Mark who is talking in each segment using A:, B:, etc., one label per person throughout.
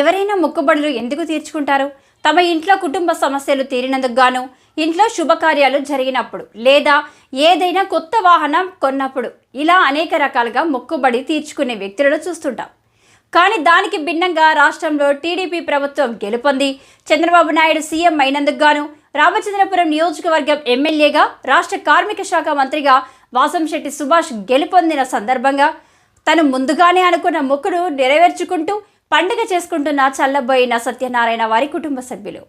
A: ఎవరైనా మొక్కుబడులు ఎందుకు తీర్చుకుంటారు? తమ ఇంట్లో కుటుంబ సమస్యలు తీరినందుకు గాను, ఇంట్లో శుభకార్యాలు జరిగినప్పుడు, లేదా ఏదైనా కొత్త వాహనం కొన్నప్పుడు, ఇలా అనేక రకాలుగా మొక్కుబడి తీర్చుకునే వ్యక్తులను చూస్తుంటాం. కానీ దానికి భిన్నంగా రాష్ట్రంలో టీడీపీ ప్రభుత్వం గెలుపొంది చంద్రబాబు నాయుడు సీఎం అయినందుకు గాను రామచంద్రపురం నియోజకవర్గం ఎమ్మెల్యేగా, రాష్ట్ర కార్మిక శాఖ మంత్రిగా వాసంశెట్టి సుభాష్ గెలుపొందిన సందర్భంగా తను ముందుగానే అనుకున్న మొక్కును నెరవేర్చుకుంటూ పండుగ చేసుకుంటున్న చల్లబోయిన సత్యనారాయణ వారి కుటుంబ సభ్యులు.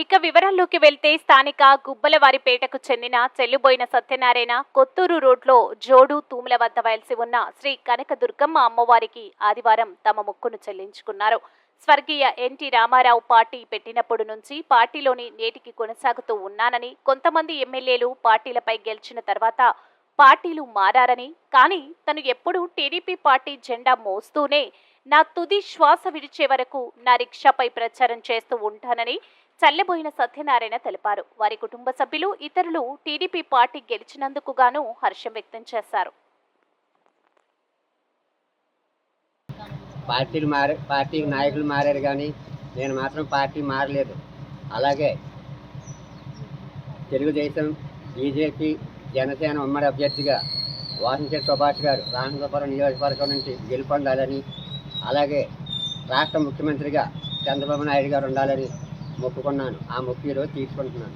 B: ఇక వివరాల్లోకి వెళ్తే స్థానిక గుబ్బలవారిపేటకు చెందిన చెల్లుబోయిన సత్యనారాయణ కొత్తూరు రోడ్లో జోడు తూముల వద్ద వయల్సి ఉన్న శ్రీ కనకదుర్గమ్మ అమ్మవారికి ఆదివారం తమ మొక్కును చెల్లించుకున్నారు. స్వర్గీయ ఎన్టీ రామారావు పార్టీ పెట్టినప్పుడు నుంచి పార్టీలోని నేటికి కొనసాగుతూ ఉన్నానని, కొంతమంది ఎమ్మెల్యేలు పార్టీలపై గెలిచిన తర్వాత పార్టీలు మారారని, కానీ తను ఎప్పుడూ టీడీపీ పార్టీ జెండా మోస్తూనే నా తుది శ్వాస విడిచే వరకు నా రిక్షాపై ప్రచారం చేస్తూ ఉంటానని చల్లబోయిన సత్యనారాయణ తెలిపారు. వారి కుటుంబ సభ్యులు, ఇతరులు టీడీపీ పార్టీ గెలిచినందుకు గాను హర్షం వ్యక్తం చేశారు.
C: పార్టీ నాయకులు మారారు కానీ నేను మాత్రం పార్టీ మారలేదు. అలాగే తెలుగుదేశం, బీజేపీ, జనసేన ఉమ్మడి అభ్యర్థిగా వాసంశెట్టి సుభాష్ గారు రామచంద్రపురం నియోజకవర్గం నుంచి గెలుపొందాలని, అలాగే రాష్ట్ర ముఖ్యమంత్రిగా చంద్రబాబు నాయుడు గారు ఉండాలని మొక్కుకున్నాను. ఆ మొక్కు ఈరోజు తీసుకుంటున్నాను.